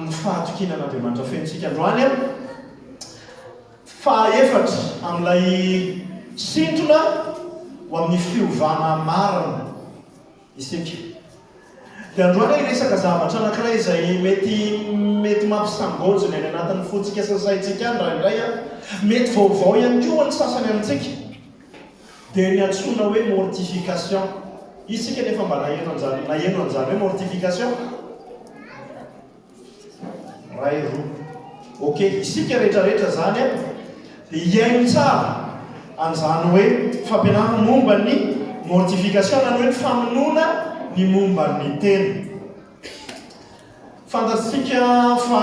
amin'ny fahatokinan'Andriamanitra fentsika androany faefatra amin'ilay sintona ho amin'ny fiovana marina isika. Dia androany resaka zavatra anankiray izay mety mampisangonjona any anatin'ny fotsika sasaitsika any raha indray mety vaovao ihany koa ny sasany amintsika dia ny antsoina hoe mortification. Isika nefa mba naheno an'izany hoe mortification ray roa. Ok, isika rehetrarehetra zany dia iaino tsara an'izany hoe fampianarana momba ny mortification na hoe famonoana ny momba ny tena. Fantatsika fa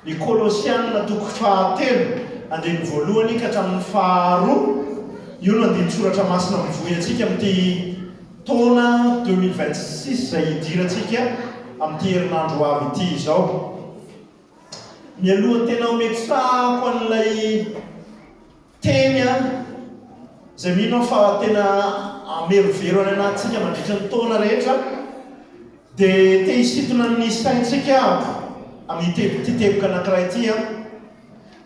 ny Kolosianina toko 3:1 ka hatramin'ny 2 io no andiny soratra masina mivoy antsika amin'ity taona 2026 izay hidirantsika amin'ity herinandro avy ity izao. Mialoha tena ometsako an'ilay teny izay mino fa tena amerovero any anatsika mandritra ny taona rehetra dia te hisintona ny saintsika amin'ny teboka anankiray ity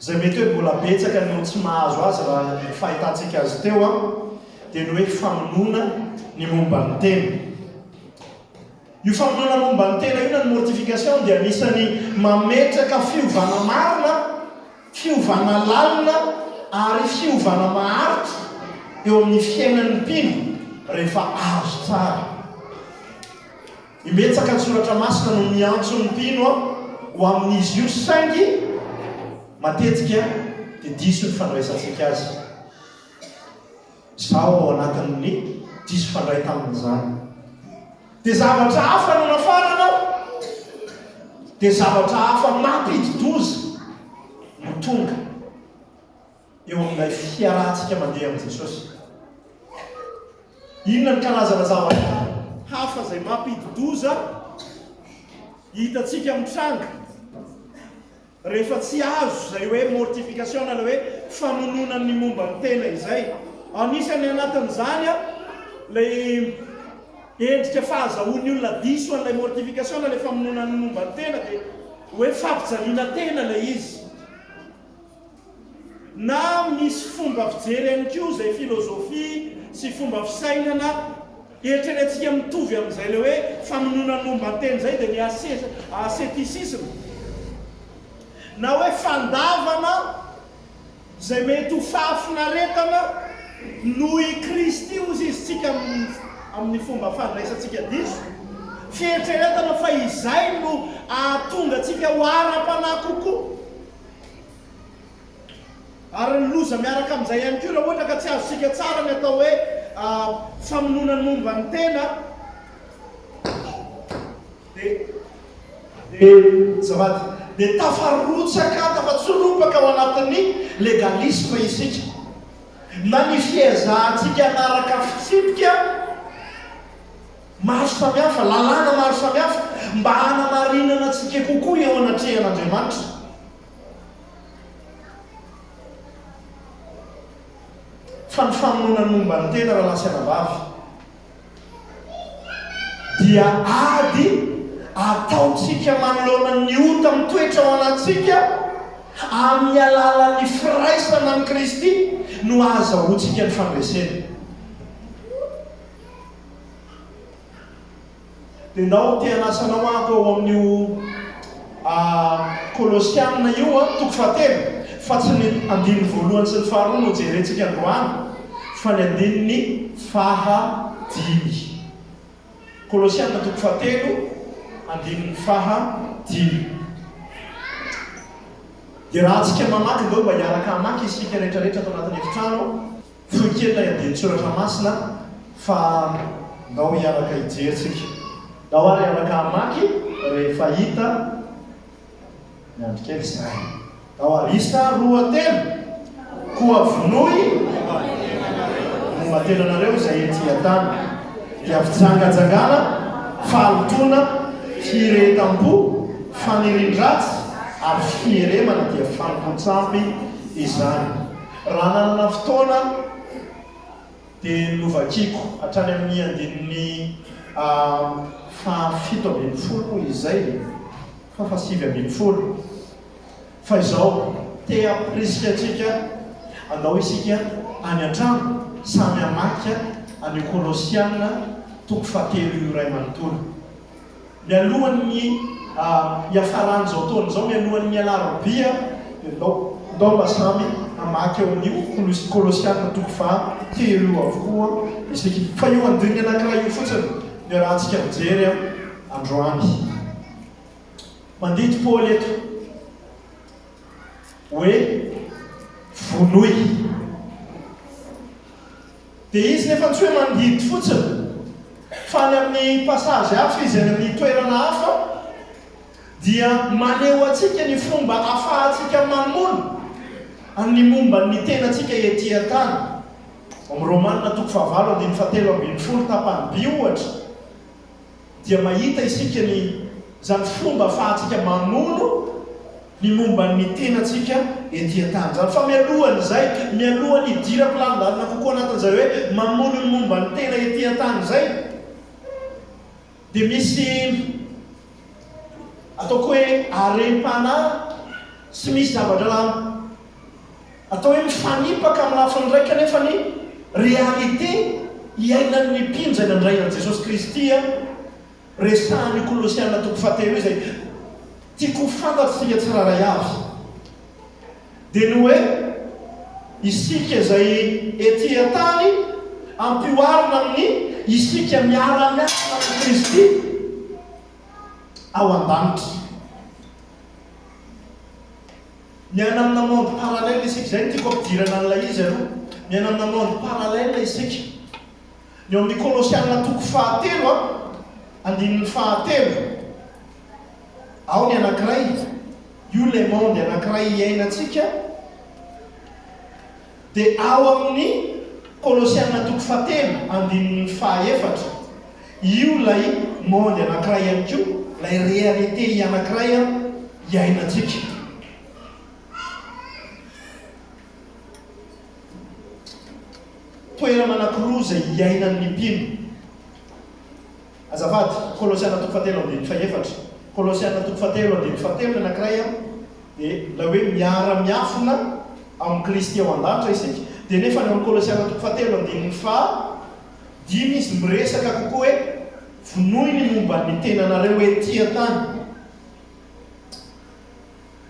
izay mety hoe mbola betsaka no tsy mahazo azy raha fahitantsika azy teo dia ny hoe famonoana ny momba ny tena. Io famonoana momba ny tena io na ny mortification dia anisany mametraka fiovana marina, fiovana lalina ary fiovana maharitra eo amin'ny fiainan'ny mpino rehefa azo tsara. Imetsaka ny soratra masina no miantso ny mpino ho amin'izy io saingy matetika dia diso ny fandraisantsika azy. Izao ao anatin'ny diso fandray tamin'izany. Dia zavatra hafa no nafarana, dia zavatra hafa mampididoza no tonga eo amin'ilay fiarahantsika mandeha amin'i Jesosy. Inona ny karazana zavatra hafa izay mampididoza hitantsika mitranga rehefa tsy azo izay hoe mortification na hoe famonoana ny momba ny tena izay. Anisany anatin'izany ilay endrika fahazahoan'ny olona diso an'ilay mortification ilay famonoana ny momba ny tena dia hoe fampijaliana tena ilay izy. Na misy fomba fijery ihany koa izay filozofia sy fomba fisainana eritreretintsika mitovy amin'izay ilay hoe famonoana ny momba ny tena izay dia ny ascéticisme na hoe fandavana izay mety ho fahafinaretana noho i Kristy ozy izy tsika amin'ny fomba fandraisantsika diso, fieritreretana fa izay no ahatonga antsika ho ara-panahy kokoa. Ary ny loza miaraka amin'izay ihany koa raha ohatra ka tsy azontsika tsara ny atao hoe famonoana ny momba ny tena dia tafatsorompaka ao anatin'ny legalisme isika. Na ny fiazahantsika anaraka fitsipika maro samihafa, lalàna maro samihafa mba hanamarinana antsika kokoa eo anatrehan'Andriamanitra. Fa ny famonoana ny momba ny tena raha lasianavavy dia ady ataontsika manoloana ny ota mitoetra ao anatsika amin'ny alalan'ny firaisana amin'ny Kristy no azahoantsika ny fandresena. Dia ndao te hanasanao ako ao amin'io Kolosianina io toko 3 fa tsy ny andininy voalohany sy ny faharoa no jerentsika androany fa ny andininy fahadimy. Kolosianina toko 3 andininy fahadimy. Dia raha antsika mamaky ndao mba hiaraka hamaky isika rehetrarehetra tao anatin'ny efitrano foikely andiny soratra masina fa ndao hiaraka hijeritsika. Ndao ary hiaraka hamaky rehefa hita miandry kely izay. Ndao ary isa 2 koa vonoy momba tenanareo izay ety an-tany dia fijangajangana, fahalotona, firetam-po, fanirian-dratsy ary fieremana dia fampotsampy izany. Raha nanana fotoana dia novakiko hatrany amin'ny andininy 7 izay 2020 fa izao te apresika atsika andao isika any an-trano samy amaky any Kolosiana toko 7 ray manontolo mialohan'ny iafarany zao taona zao mialohan'ny alarobia ndao mba samy amaky eo amin'io Kolosiana toko 7 avokoa isika fa io andiny anankiray io fotsiny ny rahantsika mijery androany mandity Paul eto hoe vonoy dia izy nefa tsy hoe mandidy fotsiny fa ny amin'ny passage hafa izy any amin'ny toerana hafa dia maneho atsika ny fomba ahafahantsika mamono amin'ny momba ny tenantsika ety an-tany amin'ny Romanina toko 7:17 tapany by ohatra dia mahita isika ny zany fomba ahafahantsika mamono ny momba ny tenantsika ety an-tany zany fa mialohany idirako lalindalina kokoa anatin'izay hoe mamono ny momba ny tena ety an-tany zay dia misy ataoko hoe arem-pana sy misy zavatra atao hoe mifanipaka amin'ny lafiny iray kanefa ny réalité iainan'ny mpinjana indray an' Jesosy Kristy resahany Kolosiana toko 7 izay tiako fantatsika tsiraray avy dia ny hoe isika izay ety an-tany ampioarina amin'ny isika miara-miarina amin'ny Kristy ao an-danitra miaina amina monde parallèle isika zay no tiako ampidirana an'ilay izy aloha miaina amina monde parallèle isika ny eo amin'ny Kolosiana toko 7 andininy 7 ao ny anankiray io le monde anankiray iainantsika dia ao amin'ny Kolosiana toko 7 andininy 4 io lay monde anankiray ihany koa lay réalité anankiray iainantsika toerana anankiroa zay iainan'ny mpino azafady Kolosiana toko 7:4 Kolosiana toko 7:7 anankiray dia la hoe miara-miafina amin'ny Kristy ao an-danitra isika dia nefa ny amin'ny Kolosiana toko 7:5 izy miresaka kokoa hoe vonoy ny momba ny tenanareo ety an-tany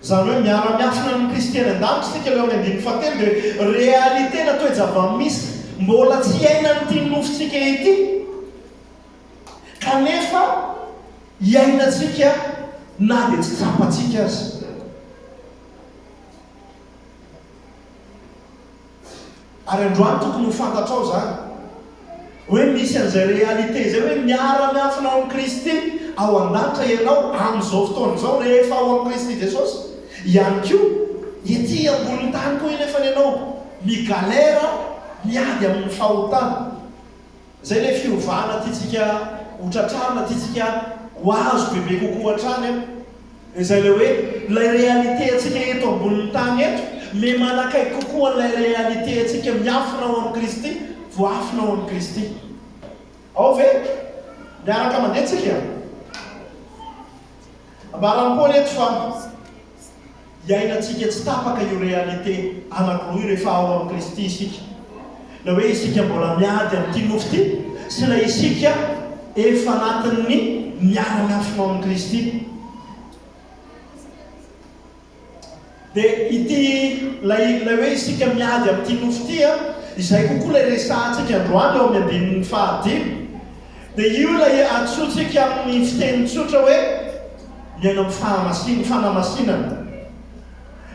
zany hoe miara-miafina amin'ny Kristy any an-danitra isika leo amin'ny 7 dia réalité na toe-java misy mbola tsy iainan'ity nofotsika ety kanefa iainatsika na dia tsy tsapatsika azy ary androany tokony ho fantatrao zany hoe misy an'izay réalité zay hoe miara-miafina ao amin'ny Kristy ao an-danitra ianao amin'izao fotoana izao rehefa ao amin'ny Kristy Jesosy ihany koa ety ambony tany koa nefa ianao migalera miady amin'ny fahotana zay le fiovana tiatsika hotratrana tiatsika ho azo bebe kokoa hatrany izay le hoe lay réalité atsika eto ambonin'ny tany eto me manakaiky kokoa lay réalité atsika miafina ao amin'ny Kristy voafina ao amin'ny Kristy ao ve miaraka mandetsika ambaran'ny Paul eto fa iainatsika tsy tapaka io réalité anankiroa rehefa ao amin'ny Kristy isika la hoe isika mbola miady amin'ity nofo ity sy la isika efa anatin'ny miara-miafina amin'ny Kristy dia ity lay hoe isika miady amin'ity nofo ity izay kokoa lay resahantsika androany ao amin'ny andininy 5 dia io lay antsotsika amin'ny fiteny tsotra hoe miaina amin'ny fanamasinana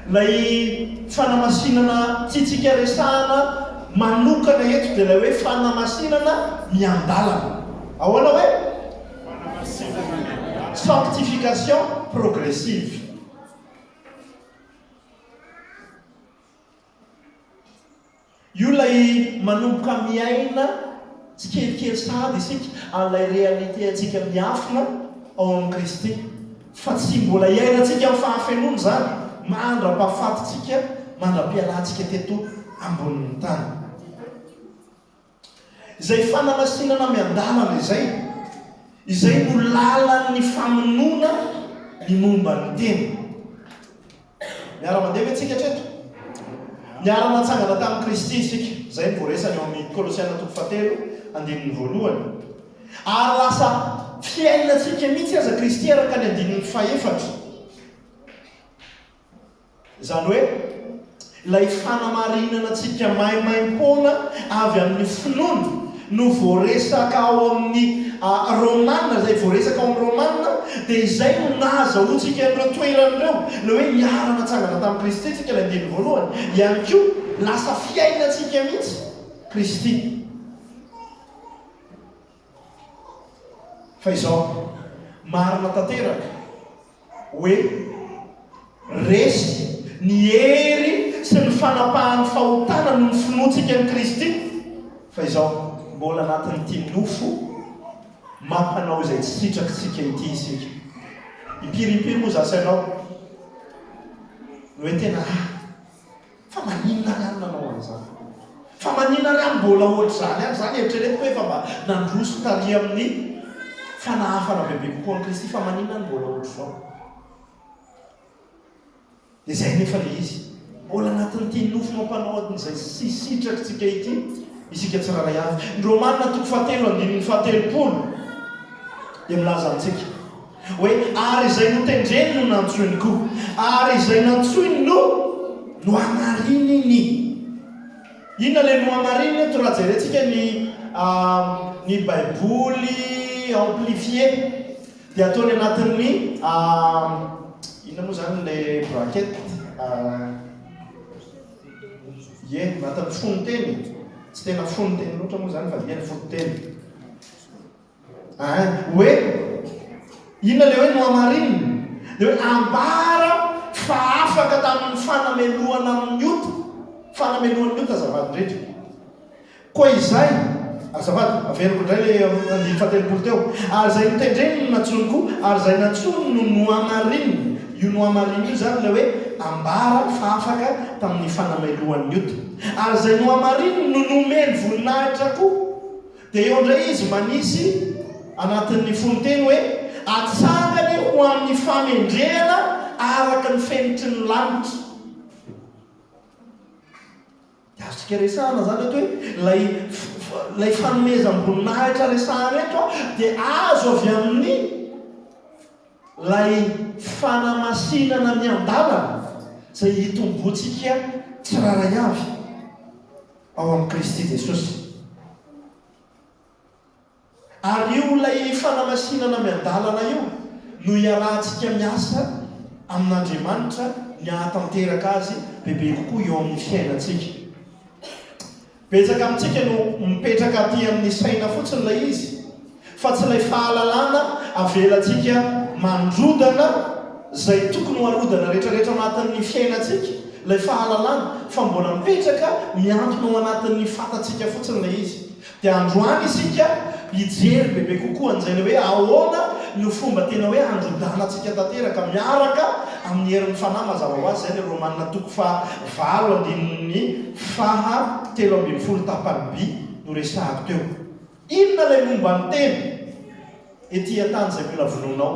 lay fanamasinana tiatsika resahana manokana eto dia lay hoe fanamasinana miandalana ahoana hoe sanctification progressive io lay manomboka miaina tsy kelikely sady isika an'ilay réalité atsika miafina ao amin'ny Kristy fa tsy mbola iainantsika amin'ny fahafenony zany mandra-pahafatitsika mandra-pialantsika teto ambonin'ny tany izay fanamasinana miandalana izay no lalan'ny famonona ny momba ny teny. Miara-mandeha antsika treto. Miara-matsangana tamin'ny Kristy isika. Zay ny voaresany eo amin'ny Kolosiana 4:1. Ary lasa fiainantsika mihitsy aza Kristy araka ny 4. Zany hoe ilay fanamarinana antsika maimaim-pona avy amin'ny finoana no voaresaka ao amin'ny Romanina, zay voaresaka ao amin'ny Romanina, dia izay no nahazahoantsika ireo toeran'ireo le hoe miara-matsangana tamin'ny Kristy tsika ilay 1 ihany koa lasa fiainantsika mihitsy Kristy. Fa izao marina tanteraka hoe resy ny hery sy ny fanapahan'ny fahotana no ny finoantsika amin'ny Kristy. Fa izao mbola anatin'ity nofo mampanao izay tsy sitrakitsika ity isika. Impirimpiri moa zasainao no hoe tena fa maninona ry any nanao an'izany, fa maninona ry any mbola ohatr'izany any. Zany eritreretiko hoe fa mba nandroso tary amin'ny fanahafana bebe kokoa amin'ny Kristy, fa maninona ny mbola ohatr'izao. Dia izay nefa le izy mbola anatin'ity nofo mampanao an'izay tsy sitrakitsika ity isika tsiraray avy. Ny Romanina 7:7 dia milaza amintsika hoe ary izay notendreny no nantsoiny koa, ary izay nantsoiny no amarininy. Inona le no amarininy? To raha jerentsika ny Baiboly amplifié dia ataony anatin'ny inona moa zany le bracket anatin'ny fonoteny, tsy tena fonoteny loatra moa zany fa dia fonoteny. Hoe inona le hoe no amarininy? Dia hoe ambara fa afaka tamin'ny fanameloana amin'ny ota. Fanameloana amin'ny ota azavady indrindra. Koa izay azavady averiko indray le 7 teo. Ary izay notendreny no nantsony koa, ary izay nantsony no amarininy. Io no amarininy io zany le hoe ambara fa afaka tamin'ny fanameloan'ny ota. Ary izay no amarininy no nomeny voninahitra koa. Dia eo indray izy manisy anatin'ny fonoteny hoe atsangany ho amin'ny famendrehana araka ny fenitry ny lanitra. Dia azontsika resahana zany hoe lay fanomezam-boninahitra resahana eto dia azo avy amin'ny lay fanamasinana miandalana izay hitomboantsika tsiraray avy ao amin'ny Kristy Jesosy. Ary io lay fanamasinana miandalana io no iarahantsika miasa amin'Andriamanitra ny ahatanteraka azy bebe kokoa eo amin'ny fiainantsika. Betsaka amintsika no mipetraka aty amin'ny saina fotsiny lay izy, fa tsy lay fahalalana avelantsika mandrodana izay tokony ho arodana rehetrarehetra anatin'ny fiainantsika, lay fahalalana, fa mbola mipetraka miantona ao anatin'ny fatantsika fotsiny lay izy. Dia androany isika hijery bebe kokoa an'izay le hoe ahoana no fomba tena hoe androdanantsika tanteraka miaraka amin'ny herin'ny fanahy mazava ho azy. Zay le Romanina 7:3 tapany by no resahako teo. Inona lay momba ny teny ety an-tany izay mila vonoinao?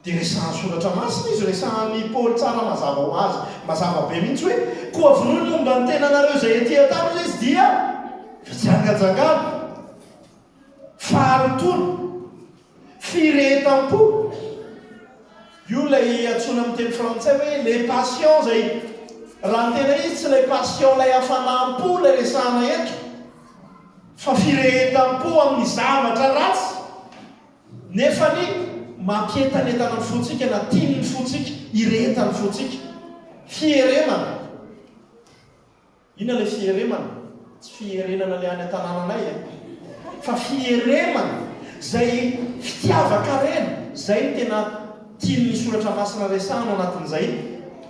Dia resahan'ny soratra masina izy, resahan'ny Paoly tsara mazava ho azy, mazava be mihitsy hoe koa vonoiny momba ny tena anareo izay ety an-tany izy dia fijangajangana, faharotoana, firetam-po. Io lay antsoina amin'ny teny frantsay hoe les passions zay raha ny tena izy tsy lay passion lay hafanam-po lay resahana eto, fa firetam-po amin'ny zavatra ratsy nefa ny mampientanentana ny fotsika na tiany ny fotsika, iretany fotsika. Fieremana. Inona le fieremana? Tsy fierenana le any an-tanànanay fa fieremana zay fitiava-karena. Zay ny tena tiany soratra masina resahana anatin'izay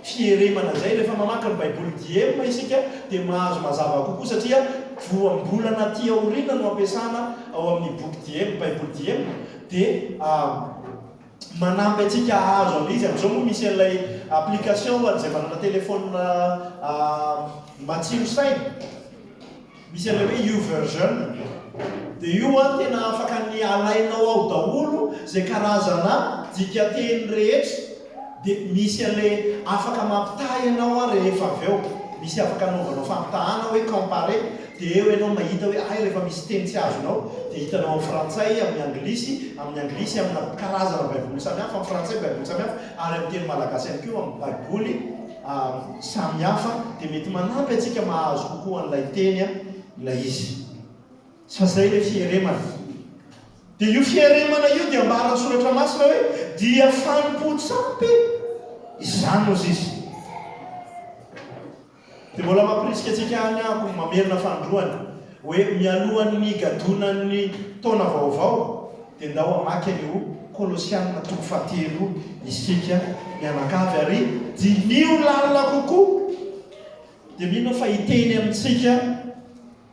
fieremana zay. Rehefa mamaky ny Baiboly diema isika dia mahazo mazava kokoa satria voambolana ty aoriana no ampiasana ao amin'ny boky diema, Baiboly diema, dia manampy antsika ahazo amin'izy. Amin'izao moa misy an'ilay application an'izay manana telefôna matsiro saina, misy an'ilay hoe YouVersion. dia io a tena afaka ny alainao ao daholo zay karazana dikateny rehetra dia misy an'lay afaka mampitahy ianao a rehefa avy eo misy afaka anaovanao fampitahana hoe compare dia eo ianao mahita hoe rehefa misy teny tsy azonao dia hitanao amin'ny frantsay amin'ny anglisy amina karazana baiboly samihafa amin'ny frantsay baiboly samihafa ary amin'ny teny malagasy ihany koa amin'ny baiboly samihafa dia mety manampy antsika mahazo kokoa an'ilay teny ilay izy fa zay le fieremana dia io fieremana io dia ambara soratra masina hoe dia fanompo-tsampy izany ozy izy dia mbola mampirisika atsika any ako mamerina fandroany hoe mialohan'ny gadonan'ny taona vaovao dia ndao amaky an'io kolosianina toko fahatelo isika mianakavy ary dinio lalina kokoa dia mino fa hiteny amintsika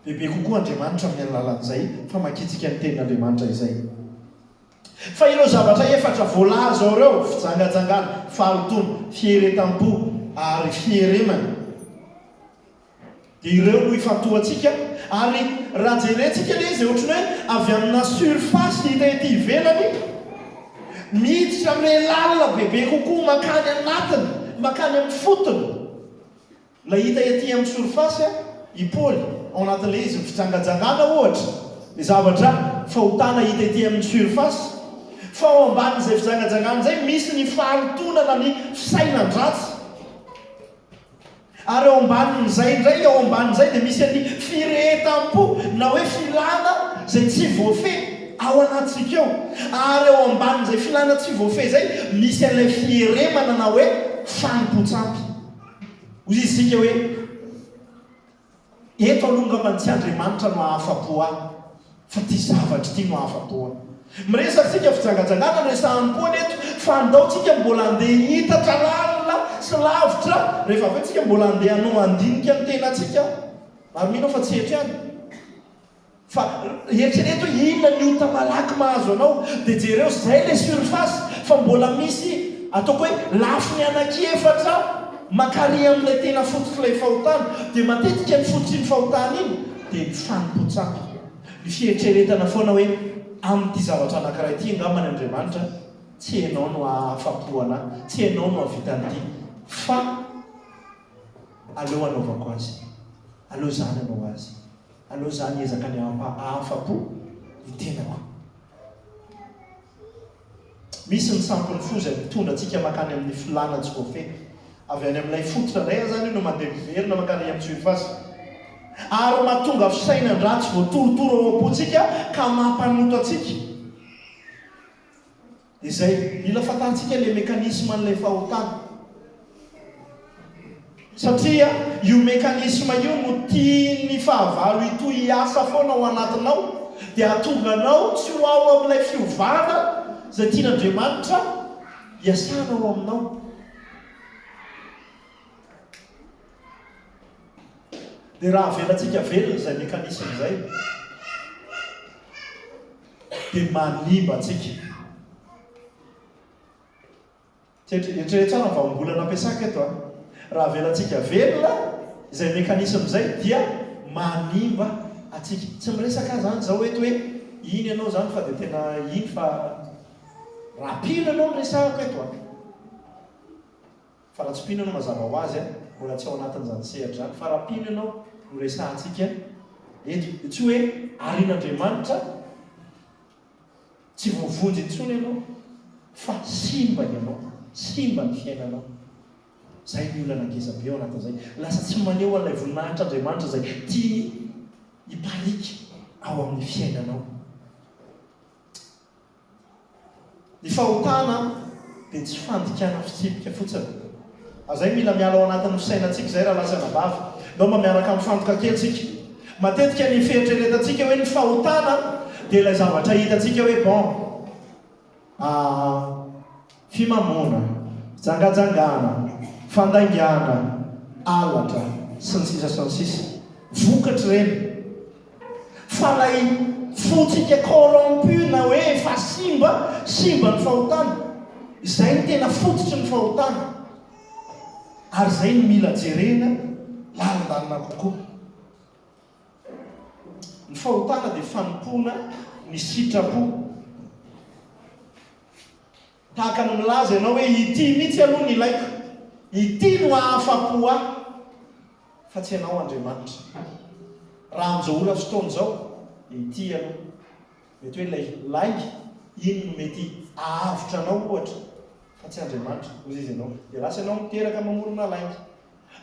bebe kokoa Andriamanitra amin'ny alalan'izay fa makitsika ny tenin'Andriamanitra izay fa ireo zavatra efatra voalaza ao ireo fijangajangana fahalotono fieretam-po ary fieremana dia ireo no ifantohantsika ary raha jerentsika le izy ohatrany hoe avy amina surface hita ety ivelany miditra amin'ilay lalina bebe kokoa makany anatiny makany amin'ny fotony la hita ety amin'ny surface i Paoly ao anatin'ilay izy fijangajangana ohatra ny zavatra fahotana hita ety amin'ny surface fa ao ambanin'izay fijangajangana zay misy ny fahalotonana ny fisainandratsy ary ao ambanin'izay ndray ao ambanin'izay dia misy ny firehetam-po na hoe filana zay tsy voafeh ao anatsika eo ary ao ambanin'izay filana tsy voafeh zay misy an'ilay fieremana na hoe fanompo-tsampy ozy isika hoe eto alonga mantsy Andriamanitra no ahafapo ahy fa ty zavatra ty no ahafapo ahy miresatsika fijangajangana resahan'Paoly eto fa andaotsika mbola andeha hitatra lalina sy lavitra rehefa avy tsika mbola andeha hanao andinika ny tenatsika ary mino fa tsy etra any fa eritrereto inona ny ota malaky mahazo anao dia jereo zay le surface fa mbola misy ataoko hoe lafiny anakiefatra makary amin'ilay tena fototr'ilay fahotana dia matetika ny fototry ny fahotana iny dia fanompo-tsampy ny fieritreretana foana hoe amin'ity zavatra anankiray ity angambany Andriamanitra tsy hainao no ahafapoana tsy hainao no avitan'ity fa aleo anaovako azy aleo zany anao azy aleo zany ezaka ny ahafapo ny tenako misy ny sampony fo zay mitondra atsika makany amin'ny filana tsy voafeh avy any amin'ilay fototra indray zany no mandeha miverina makany amin'ny surface ary mahatonga fisainandratsy voatorotoro ao am-potsika ka mampanoto atsika izay mila fatantsika le mekanisme an'ilay fahotana satria io mekanisme io no tiany fahavalo ito hiasa foana ao anatinao dia atonganao tsy ho ao amin'ilay fiovana zay tian'Andriamanitra hiasanao aminao dia raha avelantsika velona zay mekanisme zay dia manimba atsika eritreretrana vaombolana ampiasaka eto raha avelantsika velona izay mekanisme zay dia manimba atsika tsy miresaka zany zao eto hoe iny ianao zany fa dia tena iny fa rapino ianao miresahako eto fa raha tsy pino ianao mazava ho azy mbola tsy ao anatin'izany sehatra zany fa rapino ianao no resahantsika eto tsy hoe arian'Andriamanitra tsy voavonjy intsony ianao fa simbany ianao simba ny fiainanao zay ny olana ngezabe ao anatin'izay lasa tsy maneho an'ilay voninahitry'Andriamanitra zay tia hiparika ao amin'ny fiainanao ny fahotana dia tsy fandikana fitsipika fotsiny azay mila miala ao anatin'ny fisainantsika zay raha lasa nabavy ndao mba miaraka amin'ny fantoka kelyntsika matetika ny fieritreretantsika hoe ny fahotana dia ilay zavatra hitatsika hoe bon fimamona jangajangana fandaingana alatra sy ny sisa sy ny sisa vokatra reny fa lay fotsika corrompu na hoe fa simba ny fahotana izay ny tena fototry ny fahotana ary zay ny mila jerena lalandalina kokoa ny fahotana dia fanompona ny sitrapo. Tahaka ny milaza ianao hoe ity mihitsy aloha ny ilaiko, ity no ahafapo ahy, fa tsy ianao Andriamanitra. Raha amin'izao ora fotoana izao, ity aloha mety hoe lay ino no mety ahavotra anao ohatra, fa tsy Andriamanitra. Ozy izy ianao dia lasa ianao miteraka mamorona laingy.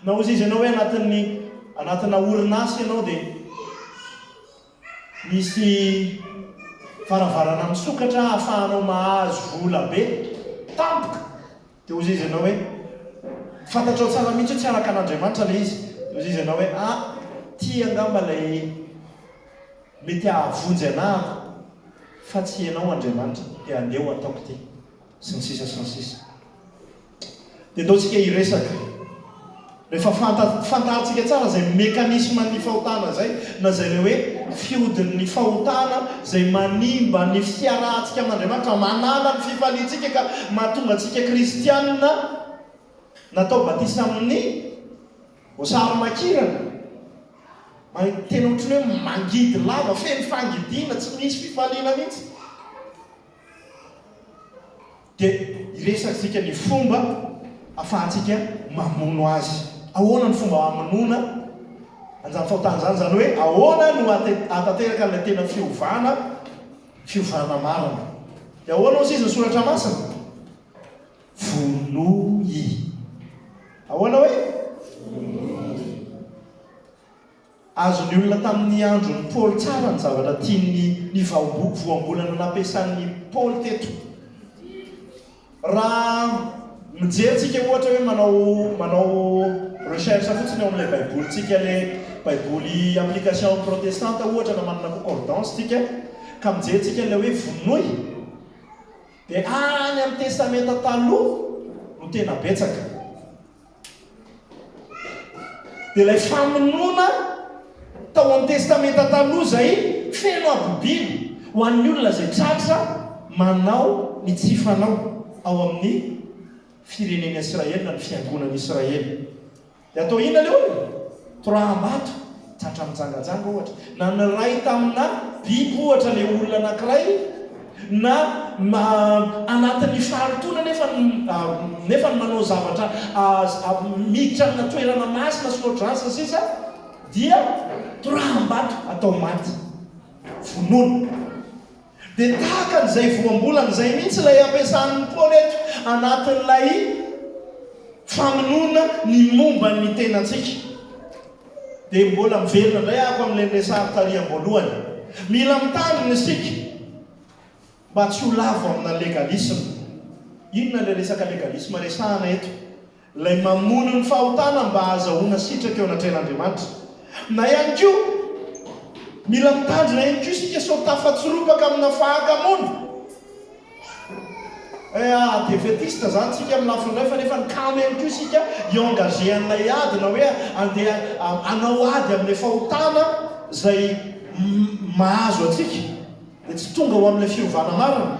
Na ozy izy ianao hoe anatina orinasy ianao dia misy varavarana misokatra ahafahanao mahazo vola be tampoka, dia ozy izy ianao hoe fantatrao tsara mihitsy hoe tsy araka an'Andriamanitra ilay izy. Dia ozy izy ianao hoe ty angamba ilay mety ahavonjy anahako, fa tsy ianao Andriamanitra, dia andeho ataoko ty, sy ny sisa sy ny sisa. Dia ataontsika hiresaka rehefa fantarantsika tsara zay mekanisme ny fahotana zay, na zay le hoe fiodin'ny fahotana zay manimba ny fiarahantsika amin'Andriamanitra, manala ny fifaliantsika ka mahatonga antsika kristianina natao batisa amin'ny osary makirana, tena ohatrany hoe mangidy lava, feno fangidina, tsy misy fifaliana mihitsy. Dia iresaktsika ny fomba ahafahantsika mamono azy. Ahoana ny fomba hamonoana an'izany fahotana zany? Zany hoe ahoana no atateraka ilay tena fiovana marina. Dia ahoana ozy izy ny soratra masina? Vonoy. Ahoana hoe? Azony olona tamin'ny andron'ny Paoly tsara ny zavatra tiany voambolana nampiasan'ny Paoly teto. Raha mijerytsika ohatra hoe manao recherche fotsiny ao amin'ilay baibolintsika, ilay baiboly application protestante ohatra na manana concordance tsika, ka mijerytsika ilay hoe vonoy, dia any amin'ny testamenta taloha no tena betsaka. Dia ilay famonoana tao amin'ny testamenta taloha zay feno abibiny ho an'ny olona zay tratra manao ny tsy fanao ao amin'ny firenena Israely na ny fiangonana Israely. Dia atao inona leo? Troambato, tratra mijangajanga ohatra, na ny ray tamina biby ohatra le olona anankiray, na anatin'ny faharotona nefa manao zavatra miditra amina toerana masina sy ohatransa sisa, dia troambato atao maty, vonoana. Dia tahaka n'izay voambolana izay mihitsy ilay ampiasan'ny Paoly eto anatin'ilay famonoana ny momba ny tenantsika. Dia mbola miverina indray ako amin'ilay resary tary am-boalohany, mila mitandrina isika mba tsy ho lavo amina legalisme. Inona ilay resaka legalisme resahana eto? Ilay mamono ny fahotana mba ahazahoana sitraka eo anatrehan'Andriamanitra. Na ihany koa mila mitandrina ihany koa isika sao tafatsiropaka amina fahakamono. Adventiste zany tsika amin'ny lafiny iray, fa nefa ny kamo ihany koa isika iengagé amin'ilay ady, na hoe andeha anao ady amin'ilay fahotana zay mahazo atsika. Dia tsy tonga ho amin'ilay fiovana marina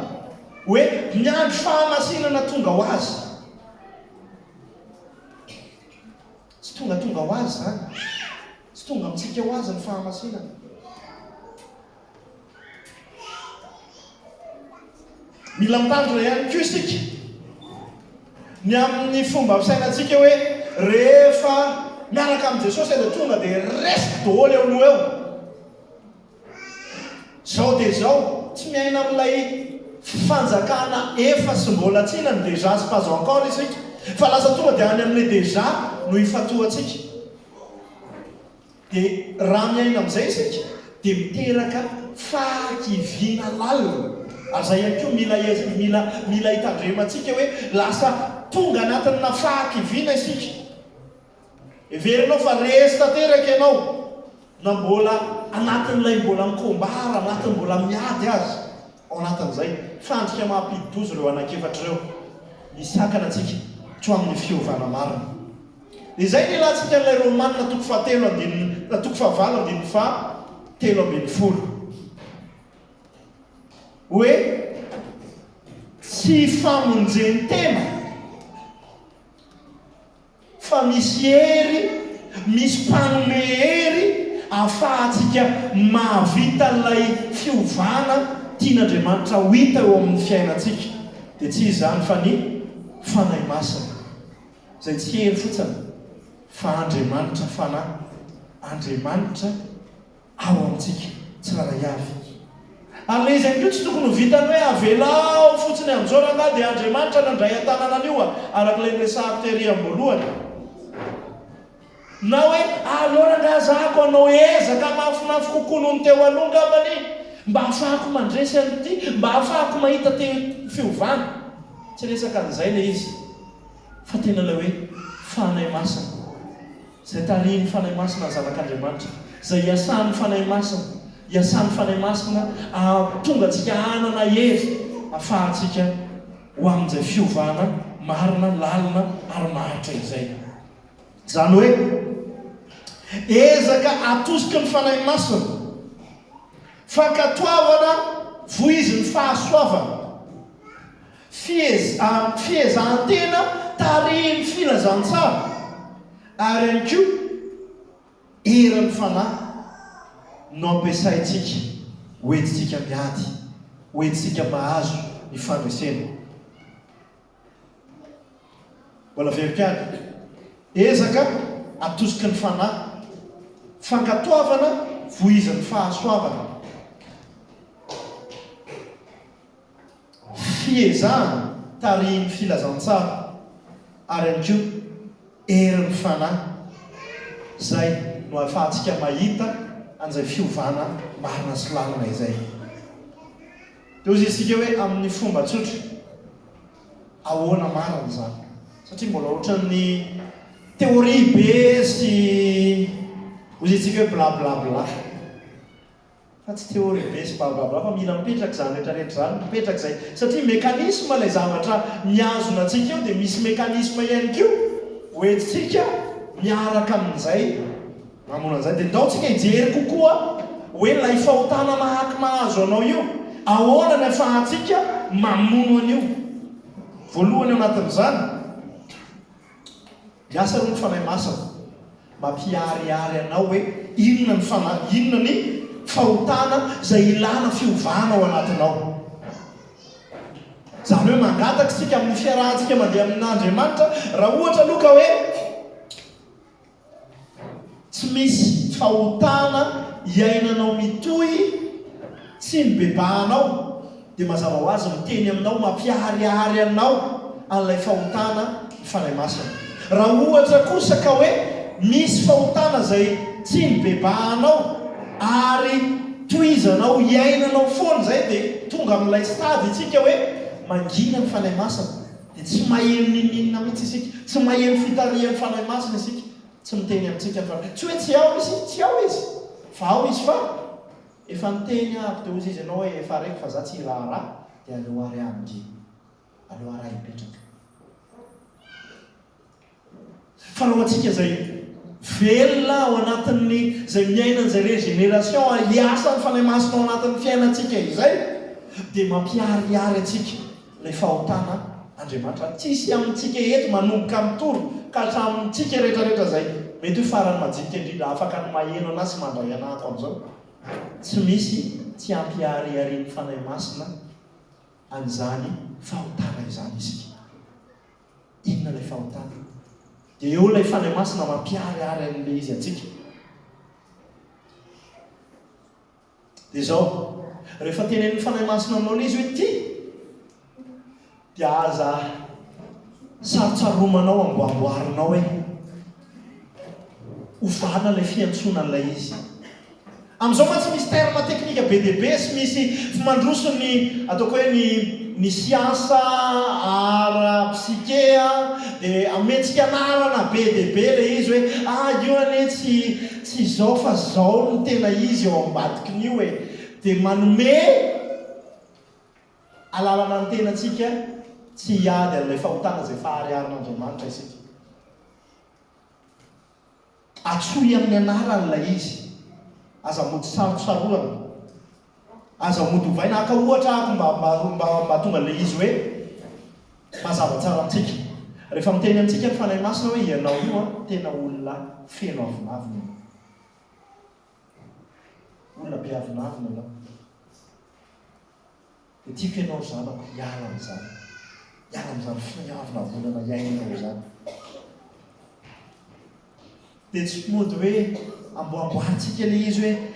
hoe miandro fahamasinana tonga ho azy, tsy tonga ho azy zany, tsy tonga amintsika ho azy ny fahamasinana. Mila mitandrina ihany koa isika ny amin'ny fomba fisainantsika hoe rehefa miaraka amin'i Jesosy dia tonga dia resy daholo eo aloha eo. Zao dia zao, tsy miaina amin'ilay fanjakana efa sy mbola tsinany déjà sy pas encore isika, fa lasa tonga dia any amin'ilay déjà no ifatohantsika. Dia raha miaina amin'izay isika dia miteraka fahakiviana lalina. Ary zay ihany koa mila hitandremantsika hoe lasa tonga anatin'ny fahakiviana isika. Everinao fa resy tanteraka ianao na mbola anatin'ilay mbola mikombara, anatin'ny mbola miady azy. Ao anatin'izay fandrika mahampidi-dozo ireo anankiefatra ireo, misakana antsika tro amin'ny fiovana marina. Dia izay ny ilantsika n'ilay Romanina toko fahavalo andininy fa telo ambin'ny folo. Hoe tsy famonjentena fa misy hery, misy mpanome hery ahafahantsika mahavita ilay fiovana tian'Andriamanitra ho hita eo amin'ny fiainantsika dia tsy izy zany fa ny fanahy masina izay tsy hery fotsiny fa Andriamanitra fanahy, Andriamanitra ao amintsika tsiraray avy. An'ilay izy ihany koa tsy tokony ho vitany hoe avelao fotsiny amin'izao rangahy dia Andriamanitra nandray an-tanana an'io arak'ilay resahako tery am-boalohany. Na hoe alora ngazako anao ezaka mafinafy kokoa noho ny teo aloha ngambany mba ahafahako mandresy an'ity, mba ahafahako mahita teo fiovana. Tsy resaka an'izay ilay izy fa tena ilay hoe fanahy masina izay tarihin'ny fanahy masina ny zanak'Andriamanitra, izay iasan'ny fanahy masina, iasan'ny fanahy masina tonga antsika hanana hery ahafahantsika ho amin'izay fiovana marina, lalina ary mahitra izay. Zany hoe ezaka atosiky ny fanahy masina, fankatoavana voiziny fahasoavana, fihezahantena tarihiny filazantsara, ary ihany koa eran'ny fanahy no ampiasaintsika hoentintsika miady, hoentintsika mahazo ny fandresena. Mbola verikany ezaka atosiky ny fanahy, fankatoavana voiziny fahasoavana, fihezahana tarihiny filazantsara, ary ihany koa eran'ny fanahy izay no ahafahantsika mahita an'izay fiovana marina sy lalina izay. Dia ozy isika hoe amin'ny fomba tsotra ahoana marina zany, satria mbola ohatran'ny teoria be sy ozy isika hoe blablabla, fa tsy teoria be sy blablabla fa mila mipetraka zany rehetrarehetra zany, mipetraka izay satria mekanisme ilay zavatra miazona antsika eo dia misy mekanisme ihany koa hoentintsika miaraka amin'izay mamono an'izay. Dia ndaontsika hijery kokoa hoe ilay fahotana mahaky mahazo anao io ahoana ny ahafahantsika mamono an'io. Voalohany ao anatin'izany miasa roa ny fanahy masina, mampiariary anao hoe inona ny fahotana izay ilana fiovana ao anatinao. Zany hoe mangataka sika amin'ny fiarahantsika mandeha amin'Andriamanitra raha ohatra aloha ka hoe tsy misy fahotana iainanao mitohy, tsy mibebahanao, dia mazava ho azy miteny aminao, mampiariary anao an'ilay fahotana ny fanahy masina. Raha ohatra kosa ka hoe misy fahotana izay tsy mibebahanao ary tohizanao iainanao foana zay, dia tonga amin'ilay stady itsika hoe mangina ny fanahy masina, dia tsy maheno ninina mihitsy isika, tsy maheno fitarihan'ny fanahy masina isika, tsy miteny amintsika ny fanahy. Tsy hoe tsy ao izy, tsy ao izy, fa ao izy fa efa niteny aby teo izy ianao hoe efa raiky fa za tsy ilaha raha, dia aleo ary amindry, aleo araha hipetraka. Fa raha antsika izay velona ao anatin'ny izay miainan'izay régénération hiasa ny fanahy masina ao anatin'ny fiainantsika izay, dia mampiariary antsika ilay fahotana Andriamanitra. Tsisy amintsika eto manomboka amin'ny toro ka hatramintsika rehetrarehetra izay mety hoe farany majinika indrindra afaka ny maheno anazy sy mandray anako amin'izao, tsy misy tsy ampiariary ny fanahy masina an'izany fahotana izany isika. Inona ilay fahotana? Dia eo ilay fanahy masina mampiariary an'ilay izy antsika. Dia izao rehefa tenen'ny fanahy masina aminao ilay izy hoe ty, dia aza sarotsaromanao amboamboarinao hoe ovana ilay fiantsonan'ilay izy. Amin'izao ma tsy misy terme teknika be dia be sy misy fimandroso ny ataoko hoe ny siansa ara-psike dia amentsika anarana be dia be ilay izy hoe io anie tsy zao fa zao ny tena izy eo ambadikin'io e, dia manome alalana ny tenantsika tsy hiady amin'ilay fahotana izay fahariarin'Andriamanitra isika. Atsohy amin'ny anaran'ilay izy, aza mody sarosaroana, aza mody ovaina aka ohatra ako mba tonga ilay izy hoe mazava tsara amintsika. Rehefa miteny amintsika ny fanahy masina hoe ianao io tena olona feno avinavina. olona mpiavinavina anao dia tiako ianao zanako hiala amin'izany hiala amin'izany finiavina volana iainanao zany dia tsy mody hoe amboamboaritsika ilay izy hoe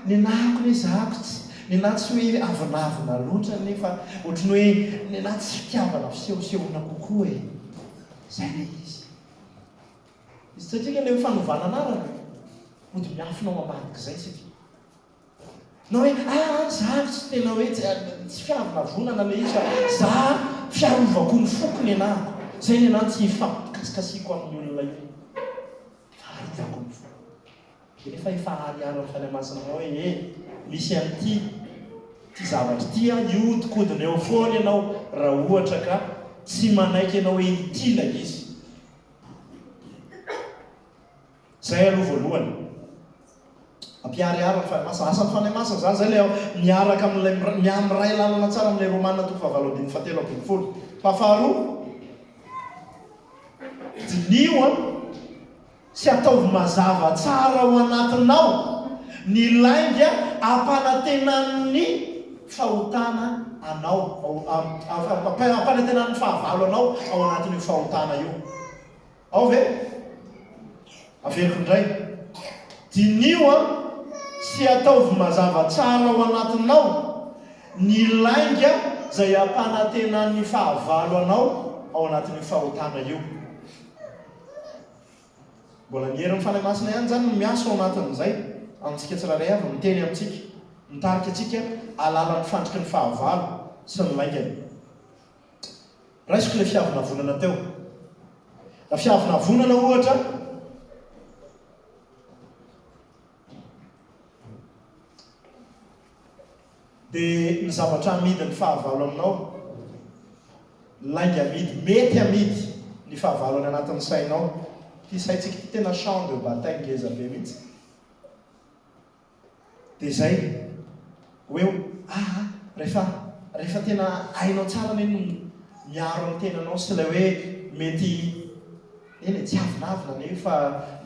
ny nahako ny zahako ny na tsy hoe avinavina loatra nefa ohatrany hoe ny na tsy fitiavana fisehosehona kokoa zay le izy satria le fanovana anarana mody miafinao amadika zay sika na hoe zahako tsy tena hoe tsy fiavina vonana le izy fa za fiarovako ny fokony anahako zay ny ana tsy fampikasikasiko amin'ny olona io faharovako ny foko dia nefa efa ariaro amin'ny fanamasina hoe misy an'ity zavatra ty iodikodina eo foana ianao raha ohatra ka tsy manaiky ianao hoe itila izy zay aloha voalohany ampiariaro ny fanamasina asan'ny fanamasina zany zay le miaraka amin'ilay miray lalana tsara amin'ilay romanina toko fahavalo fatelo ambin'ny folo fahafaharoa dinio sy ataovy mazava tsara ao anatinao ny lainga ampanantenan'ny fahotana anao ampanantenan'ny fahavalo anao ao anatin'io fahotana io ao ve averiko indray dinio sy ataovy mazava tsara ao anatinao ny lainga zay ampanantenan'ny fahavalo anao ao anatin'io fahotana io mbola nihery ny fanamasina ihany zany miaso ao anatin'izay amintsika tsiraray avy miteny amintsika mitarika atsika alala ny fandriky ny fahavalo sy ny laingany raisiko le fiavina vonana teo la fiavina vonana ohatra dia ny zavatra amidy ny fahavalo aminao lainga amidy mety amidy ny fahavalo any anatin'ny sainao ty saitsika ty tena champ de bataille ngeza be mihitsy dia zay hoe rehefa tena hainao tsara ny miaro amin'ny tenanao sy ilay hoe mety tsy avinavina ne fa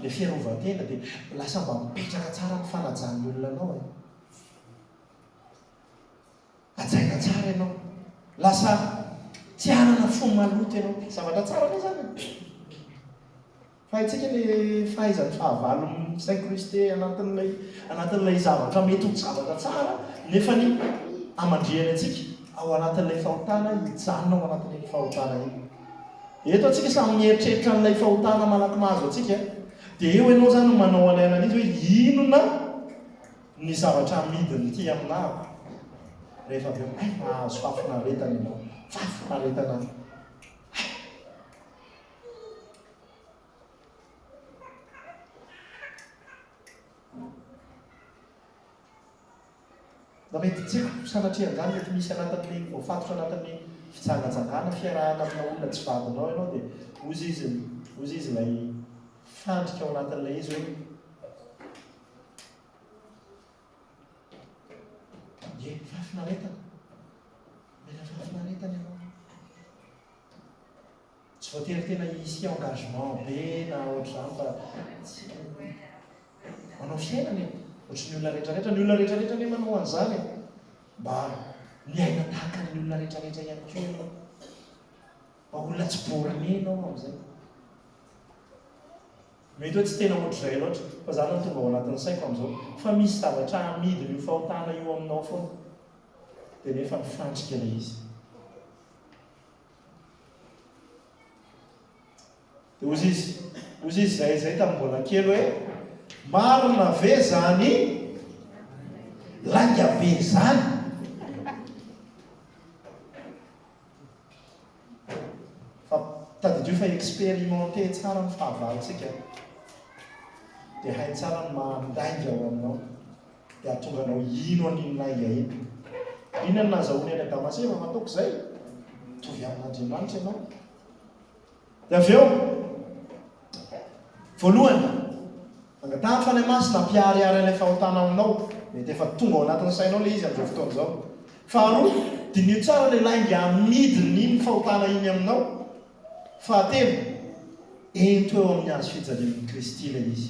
le fiarovan-tena dia lasa mba mipetraka tsara ny fanajany olona anao ajaina tsara ianao lasa tsy anana fo maloto ianao zavatra tsara ne zany fahatsika le fahaizany fahavalo saint kristé anatin'ilay zavatra mety ho zavatra tsara nefa ny amandriany atsika ao anatin'ilay fahotana hijanona ao anatin'ilay fahotana iny eto atsika samy mieritreritra n'ilay fahotana malaky mahazo atsika dia eo ianao zany manao alainana izy hoe inona ny zavatra amidiny ty aminahako rehefa be mahazo fafinaretana ianao fafinaretana da mety tsiko sanatrian'izany mety misy anatin'ny voafatotra anatin'ny fitsangajangana fiarahana amina olona tsy vadinao ianao dia ozy izy lay fandrika ao anatin'ilay izy hoe fafinaretana mena fafinaretana ianao tsy voatery tena isy engagement be na ohatr'izany fa tsy manao fiainana ohatrany olona rehetrarehetra ny olona rehetrarehetra ne manao an'izany mba miaina tahaka ny olona rehetrarehetra ihany koa ianao mba olona tsy boriny ianao amin'izay mety hoe tsy tena ohatr'izay loatra fa zany no tonga ao anatin'ny saiko amin'izao fa misy zavatra amidiny io fahotana io aminao foana dia nefa mifandrika ilay izy dia ozy izy zay tamin'ny mbola kely hoe marina ve zany langa be zany fa tadidio fa expérimenté tsara ny fahavalontsika dia hay tsara ny mandainga ao aminao dia atonga anao ino an'iny lainga iny inona ny nazahoany any Damaseva mataoko zay tovy amin'Andriamanitra ianao dia avy eo voalohany angatahany fanay masina ampiariary ilay fahotana aminao mety efa tonga ao anatin'ny sainao le izy amin'izao fotoana izao faharoa dinio tsara le lainga amidiny iny fahotana iny aminao fahatelo ento eo amin'ny azo fijalian'ny Kristy ilay izy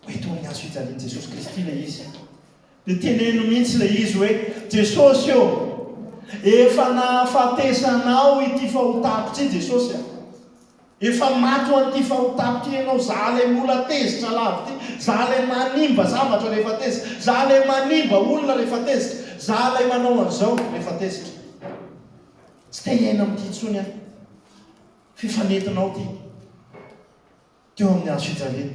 Oeto amin'ny azo fijaliany Jesosy Kristy ilay izy. Dia teneno mihitsy ilay izy hoe Jesosy eo, efa nahafatesanao ity fahotako ty Jesosy a. Efa mato an'ity fahotako ty ianao, za lay mola tezitra lavy ty, za lay manimba zavatra rehefa tezitra, za lay manimba olona rehefa tezitra, za lay manao an'izao rehefa tezitra. Tsy te hiaina amin'ity intsony a. Fifanetinao ty. Teo amin'ny azo fijaliana.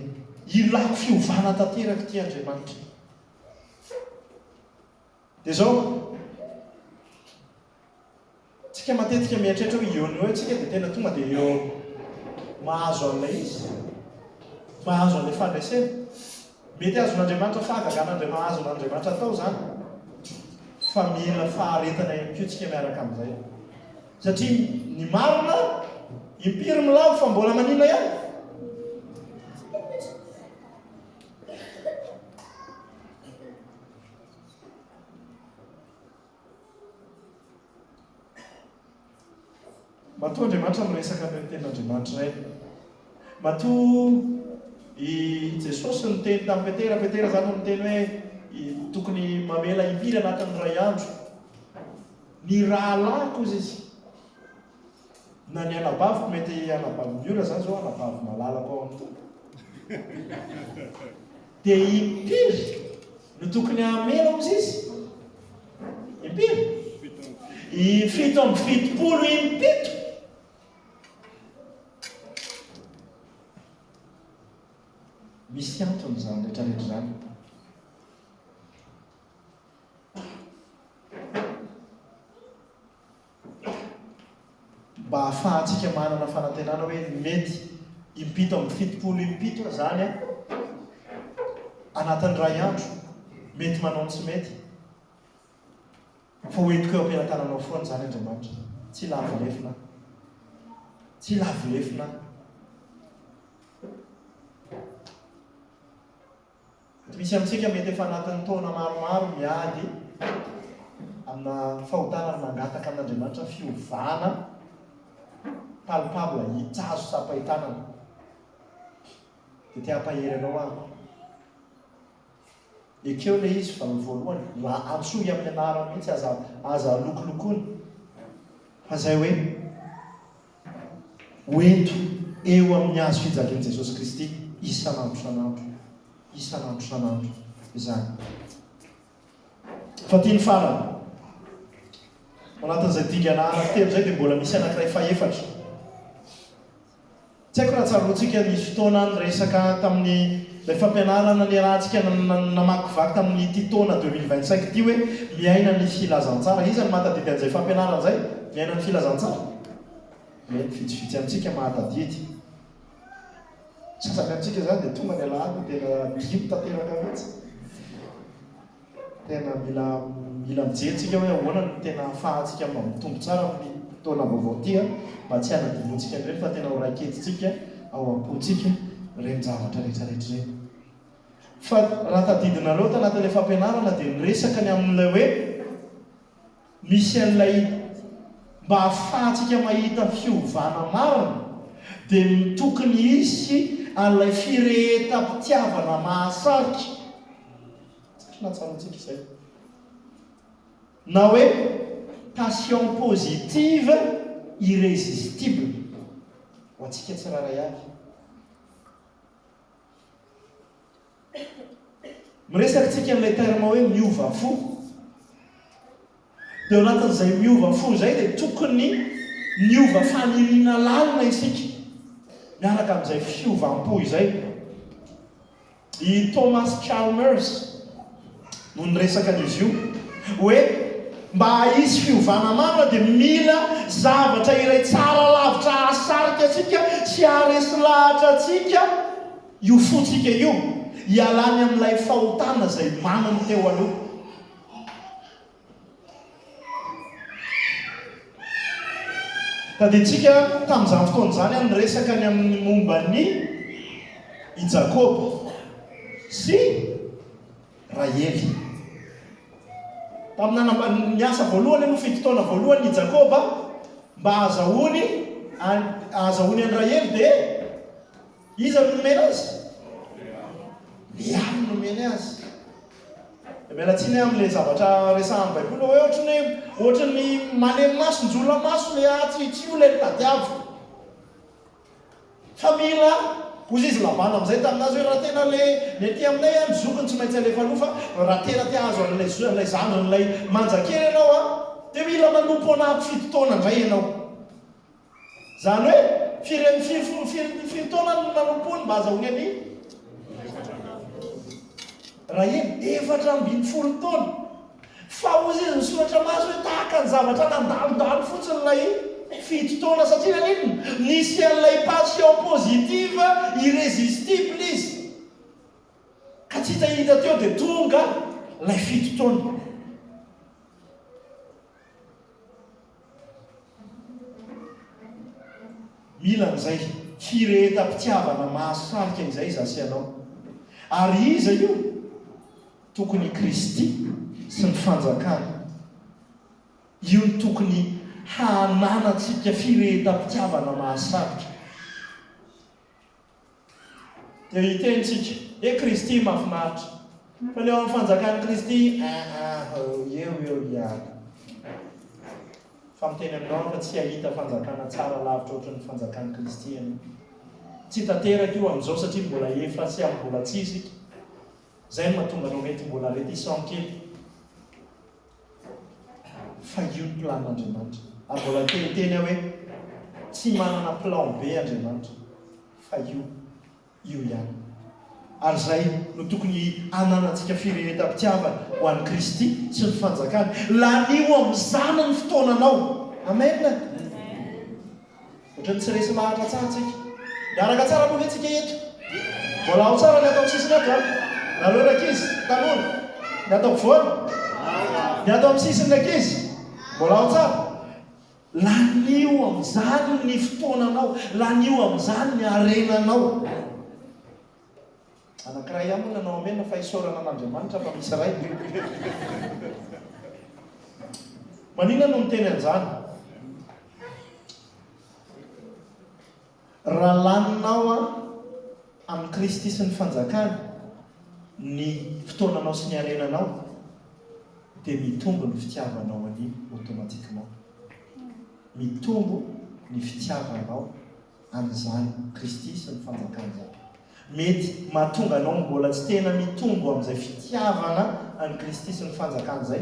Ilako fiovana tanteraka ty Andriamanitra. Dia zao, tsika matetika mieritreritra hoe eo ny hoe tsika dia tena tonga dia eo mahazo an'ilay izy, mahazo an'ilay fandraisena. Mety azon'Andriamanitra azon'Andriamanitra atao zany, fa mila faharetana ihany koa tsika miaraka amin'izay. Satria ny marina impiry milavo fa mbola manina ihany. Matoa Andriamanitra miresaka amin'ny tenin'Andriamanitra iray. Matoa i Jesosy niteny tamin'ny Petera zany no niteny hoe tokony mamela impiry anatin'ny ray andro. Ny rahalako izy. Na ny anabaviko mety anabavy miora zany zao anabavy malalako ao amin'ny tompo. Dia impiry no tokony hamela izy. Impiry? I 7 impito. Misy antony zany rehetrarehetra zany. Mba ahafahantsika manana fanantenana hoe mety impito amin'ny 7 impito zany a anatin'ny ray andro mety manao tsy mety. Fa hoentiko eo am-pianakananao foana zany Andriamanitra. Tsy lavolefina. Tsy lavolefina. Misy amintsika mety efa anatin'ny taona maromaro miady amina fahotana mangataka amin'Andriamanitra fiovana palpable hitsazo sapahitanana. Dia tia hampahery anao aho. Ekeo ilay izy fa voalohany la antsoy amin'ny anarany mihitsy aza lokolokony. Fa izay hoe hoento eo amin'ny hazo fijalian'i Jesosy Kristy isan'andro. Izany. Fa tiany farany. Anatin'izay dingana anankitelo izay dia mbola misy anankiray faefatra. Tsy haiko raha tsaroantsika nisy fotoana niresaka tamin'ny ilay fampianarana ny rahantsika namakivaky tamin'ity taona 2025 ity hoe miaina ny filazantsara. Iza ny mahatadidy an'izay fampianarana izay? Miaina ny filazantsara? Mety vitsivitsy amintsika mahatadidy. Sasany amintsika zany dia tonga ny alahady tena dimy tanteraka mihitsy. Tena mila mijery hoe ahoana no tena ahafahantsika mitombo tsara amin'ny taona vaovao ty mba tsy hanadinoantsika ireny fa tena ho raiketintsika ao am-pontsika ireny zavatra rehetrarehetra ireny. Fa raha tadidinareo tanatin'ilay fampianarana dia niresaka ny amin'ilay hoe misy an'ilay mba ahafahantsika mahita fiovana marina dia tokony hisy an'ilay firehetam-pitiavana mahasarika. Natsarontsika izay. Na hoe passion positive irrésistible. Ho antsika tsiraray avy. Miresaka tsika amin'ilay terme hoe miova fo. Dia ao anatin'izay miova fo izay dia tokony miova faniriana lalina isika. Miaraka amin'izay fiovam-po izay. I Thomas Chalmers no niresaka an'izy io hoe mba hisy fiovana marina dia mila zavatra iray tsara lavitra ahasarika atsika sy haharesy lahatra atsika io fotsika io hialany amin'ilay fahotana izay manany teo aloha. Taditsika tamin'izany fotoana izany any resaka ny amin'ny momba ny i Jakoba sy Rahely. Tamin'ny niasa voalohany aloha fitotoana voalohany i Jakoba mba ahazahoany any Rahely dia iza no nomena azy? ny alina nomeny azy. Miala tsiny amin'ilay zavatra resahan'ny Baiboly hoe ohatrany malemy maso njolona maso le tsy io le tadiavo. Fa mila ozy izy labana amin'izay taminazy hoe raha tena le aty aminay a mizokony tsy maintsy alefa aloha fa raha tena ty azo an'ilay zanon'ilay manjakely ianao a dia mila manompo anaty fitotaona indray ianao. Zany hoe firy taona no nanompony mba azahoany any raha efatra ambin'ny 10 taona. Fa ozy izy misoratra maso hoe tahaka ny zavatra nandalondalo fotsiny lay 7 taona satria nanino nisy an'ilay passion positive irrésistible izy ka tsy hitahita teo dia tonga lay 7 taona. Mila n'izay firehetam-pitiavana mahasarika izay zasianao. Ary iza io tokony Kristy sy ny fanjakana. Io ny tokony hananantsika firehetam-pitiavana mahasarika. Dia hitentsika Kristy mahafinaritra fa leo amin'ny fanjakany Kristy eo ihany. Fa miteny aminao fa tsy hahita fanjakana tsara lavitra ohatran'ny fanjakany Kristy ianao. Tsy tanteraka io amin'izao satria mbola efa sy amin'ny mbola tsy isika. Zay no mahatonga anao mety mbola réticent kely. Fa io ny plan'Andriamanitra. Ary mbola teny hoe tsy manana plan B Andriamanitra. Fa io ihany. Ary zay no tokony hananantsika firehetam-pitiavana ho an'i Kristy sy ny fanjakany. Lanio amin'izany ny fotoananao. Amen. Ohatrany tsy resy lahatra tsara tsika. Miaraka tsara aloha ve tsika eto? Mbola ao tsara ny atao amin'ny sisiny ato. Nareo rakizy, tanora, ny atao voany, ny atao amin'ny sisiny rakizy, mbola ao tsara. Lanio amin'izany ny fotoananao, lanio amin'izany ny arenanao. Anankiray ihany moa nanao amena fa isaorana an'Andriamanitra fa misy ray. Maninona no miteny an'izany? Raha laninao amin'ny Kristy sy ny fanjakany ny fotoananao sy ny arenanao dia mitombo ny fitiavanao an'io automatiquement. Mitombo ny fitiavanao amin'izany Kristy sy ny fanjakany zany. Mety mahatonga anao mbola tsy tena mitombo amin'izay fitiavana an'i Kristy sy ny fanjakany zay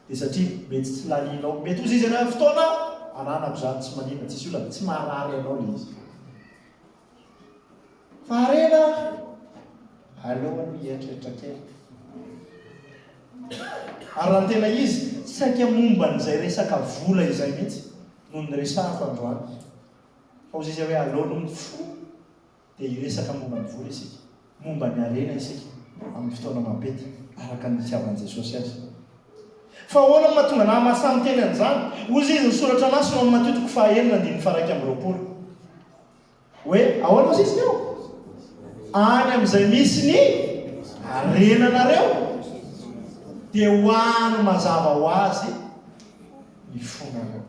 dia satria mety tsy laninao. Mety ozy izy ana fotoana ananako zany tsy manina tsisy olona tsy maharary anao le izy. Fa arena aloha hieritreritra kely. Ary raha tena izy saika momba n'izay resaka vola izay mihitsy noho ny resahako androany. Fa ozy izy hoe aloha no fo dia hiresaka momba ny vola isika, momba ny arena isika amin'ny fotoana mapety araka ny fitiavan'i Jesosy azy. Fa ahoana mahatonga na mahasamy teny an'izany? Ozy izy misoratra maso no amin'ny Matitiko 9:20. Hoe ahoana ozy izy eo? Any amin'izay misy ny arenanareo dia ho any mazava ho azy ny fonareo.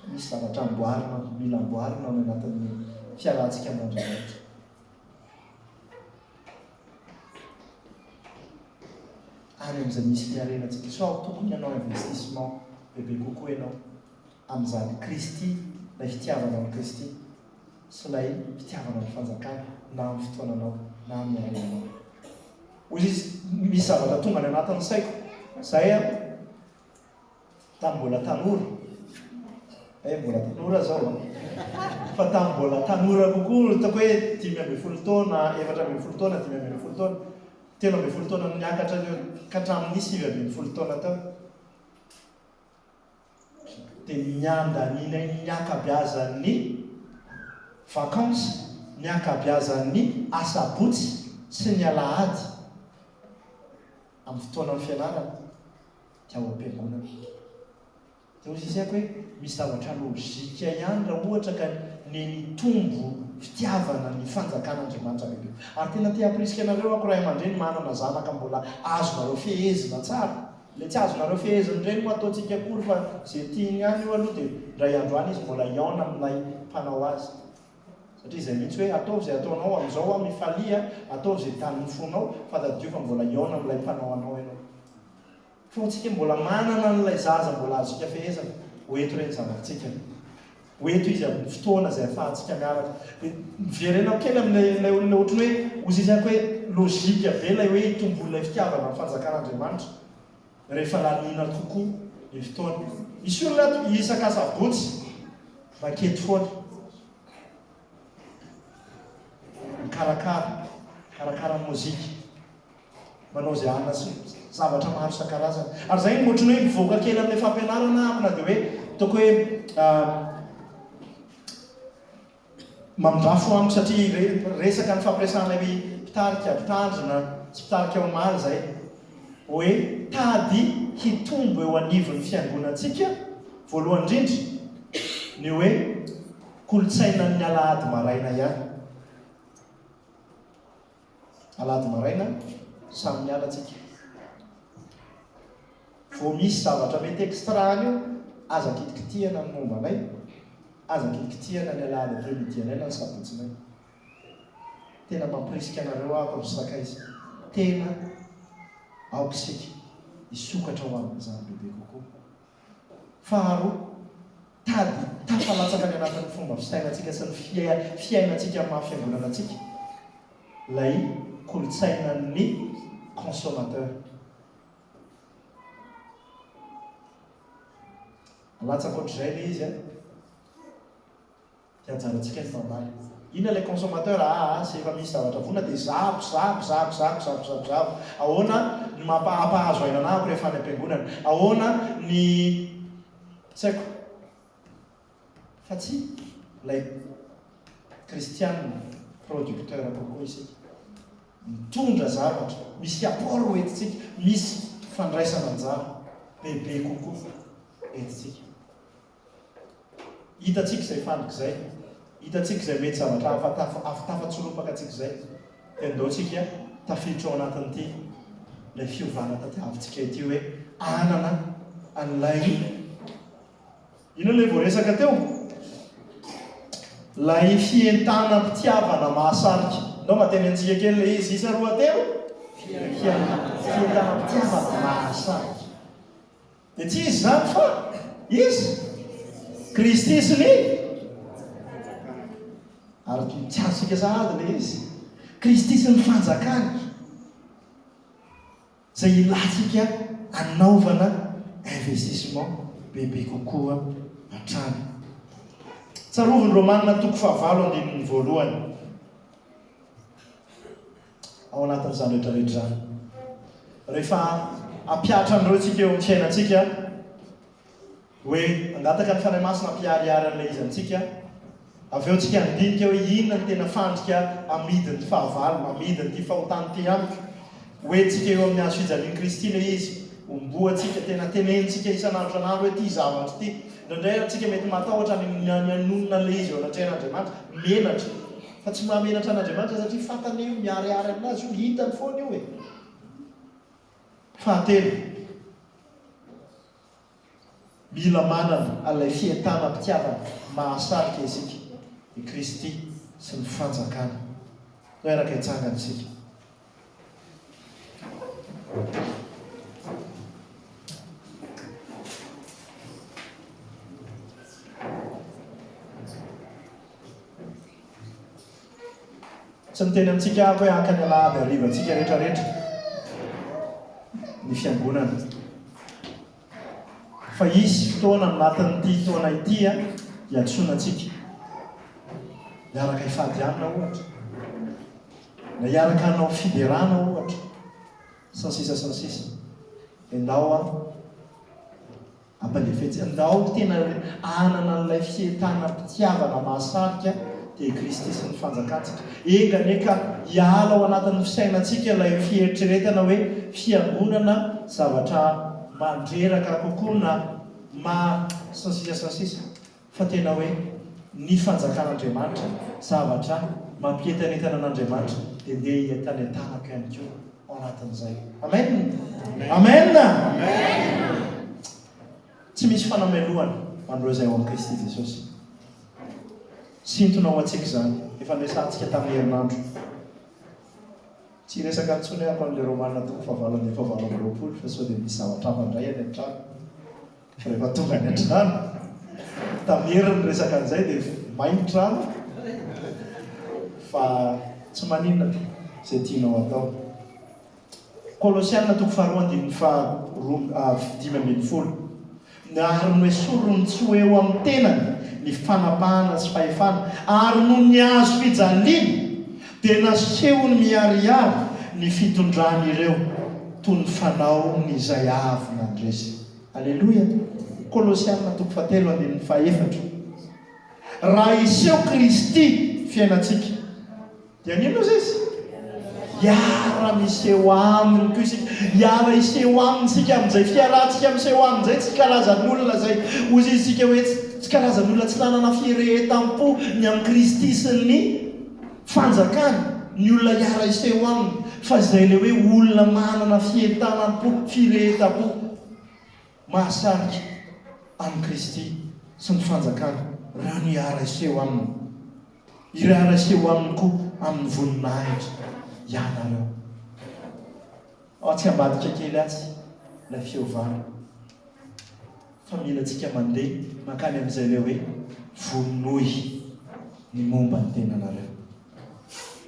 Misy zavatra amboarina, mila amboarina ao anatin'ny fialantsika amin'Andriamanitra. Any amin'izay misy ny arenantsika sao tokony hanao investissement bebe kokoa ianao amin'izany Kristy, ilay fitiavana amin'ny Kristy sy ilay fitiavana amin'ny fanjakana na amin'ny fotoananao na amin'ny arenanao. Ozy izy misy zavatra tonga any anatin'ny saiko. Zay tamin'ny mbola tanora. Mbola tanora zao. Fa tamin'ny mbola tanora kokoa hitako hoe 10-12 taona, 14-12 taona, 10-12 taona, 13-12 taona niakatra ka hatramin'ny 7-12 taona tao. Dia niandan'iny ny akabeazan'ny vacances, ny akabeazan'ny asabotsy sy ny alahady amin'ny fotoanan'ny fianarana dia ao am-piangonana. Dia ozy izy hoe misy zavatra lôjika ihany raha ohatra ka nitombo fitiavana ny fanjakan'Andriamanitra bebe. Ary tena te hampirisika anareo ako ray aman-dreny manana zanaka mbola azonareo fehezina tsara. le tsy azonareo feheziny ireny mo ataontsika akory fa zay tiany any io aloha dia ray andro any izy mbola iona amin'ilay mpanao azy satria izay mihitsy hoe ataovy izay ataonao amin'izao a mifalia ataovy izay tany mifonao fa dadio fa mbola iona amin'ilay mpanao anao ianao fa tsika mbola manana n'ilay zaza mbola azontsika fehezana hoeto ireny zavatsika hoeto izy amin'ny fotoana izay ahafahantsika miaraka dia miverenao kely amin'ilay olona ohatrany hoe ozizako hoe lôzika be ilay hoe hitombolilay fitiavana amin'ny fanjakan'Andriamanitra rehefa lanina kokoa ny fotoana misy olona isaka sabotsy makety foana mikarakara mozika manao zay ana sy zavatra maro isan-karazany ary zay ohatrany hoe mivoaka kely amin'ilay fampianarana amina dia hoe toko hoe mamindrafo amiko satria resaka ny fampiresana mpitarika mpitandrina tsy mpitarika ao maly zay hoe tady hitombo eo anivon'ny fiangonantsika voalohany indrindra ny hoe kolotsaina ny alahady maraina ihany alahady maraina samy mialatsika vao misy zavatra mety extra any io aza kitikitihana ny mombanay aza kitikitihana ny alahady apremidianay na ny sabotsinay tena mampirisika anareo ako ny sakaizy tena aokisika isokatra ho amin'ny zany bebe kokoa faharoa tady tafalatsaka ny anatin'ny fomba fisainantsika sy ny fiainantsika amin'ny mahafiangonanatsika lay kolotsainan'ny consommateur alatsaka ohatr'izay le izy a tianjaratsika ny fambaly ina le consommateur sy efa misy zavatra vona dia zabo ahoana ny mampahazo aina anako rehefa any am-piangonana ahoana ny tsy haiko fa tsy lay kristianina producteur kokoa isika mitondra zavatra misy apport entitsika misy fandraisana anjara bebe kokoa entitsika hitatsika izay fandika izay hitatsika izay mety zavatra afatafatsolompaka atsika izay dia andaotsika tafiditra ao anatin'ity lay fiovana tadiavintsika ity hoe anana an'ilay ino lay voaresaka teo lay fientana mpitiavana mahasarika ndao mateny antsika kely le izy isa roa teo fientana mpitiavana mahasarika dia tsy izy zany fa izy Kristy sy ny ary tsy azontsika sahady le izy Kristy sy ny fanjakany zay ilatsika anaovana investissement bebe kokoa hatrany tsaroviny Romanina toko 7:9 voalohany ao anatin'izany rehetrarehetra zany rehefa ampiatra an'ireo tsika eo amin'ny fiainantsika hoe angataka ny fanahy masina ampiariary an'ilay izy antsika avy eo tsika andinika hoe inona ny tena fandrika amidiny fahavalo amidiny ty fahotany ty amiko hoe tsika eo amin'ny azo fijalian'i Kristy le izy omboatsika tena tenenitsika isan'andro san'andro hoe ty zavatra ty indraindray atsika mety matahotra ny anonona le izy eo anatrehan'Andriamanitra menatra fa tsy mahamenatra an'Andriamanitra satria fantany io miariary aminazy io hitany foana io e fahatelo mila manana alay fientana mpitiavana mahasarika isika i Kristy sy ny fanjakana toeraka hitsangana isika tsy miteny amintsika ako hoe ankany alahady arivantsika rehetrarehetra ny fiangonana fa isy fotoana anatin'ity fotoana ity a hiantsonantsika miaraka hifadianina ohatra na hiaraka hanao fiderana ohatra sy ny sisa endao a ampalefetsy endao tena anana n'ilay fientana mpitiavana mahasarika dia Kristy sy ny fanjakantsika engany ka hiala ao anatin'ny fisainantsika ilay fieritreretana hoe fiangonana zavatra mandreraka kokoa na sy ny sisa fa tena hoe ny fanjakan'Andriamanitra zavatra mampientanentana an'Andriamanitra dia ndeha hientanentanako ihany koa ao anatin'izay amen amen tsy misy fanamelohana mandro izay ao amin'ny Kristy Jesosy. Sintona ao antsika izany, efa niresantsika tamin'ny herinandro. Tsy resaka antsony ako an'ilay Romanina toko fahavalon'ny fahavalo amby roapolo fa sao dia misy zavatra mandray any an-trano. Fa rehefa tonga any an-trano, tamin'ny heriny resaka an'izay dia mainy trano fa tsy maninona izay tianao atao. Kolosianina toko faharoa andininy dimy ambin'ny folo. Ary no hoe sorony tsy ho eo amin'ny tenany ny fanapahana sy fahefana, ary no ny azo fijaliana dia nasehony miharihary ny fitondrany ireo toy ny fanao ny izay avy nandresy. Aleloia. Kolosianina toko fahatelo andininy fahaefatra. Raha iseho Kristy fiainantsika dia nino izy izy? Iara miseho aminy koa isika, iara iseho aminy sika amin'izay fiarahantsika miseho amin'izay tsy karazan'olona izay ozy izy sika hoe tsy karazan'olona tsy nanana firehetam-po ny amin'ny Kristy sy ny fanjakany, ny olona iara iseho aminy, fa izay le hoe olona manana firehetam-po mahasarika amin'ny Kristy sy ny fanjakany, raha ny iara iseho aminy. Iara iseho aminy koa amin'ny voninahitra ianareo. Tsy ambadika kely atsy la fiovana. Fa mila antsika mandeha mankany amin'izay le hoe vonohy ny momba ny tenanareo.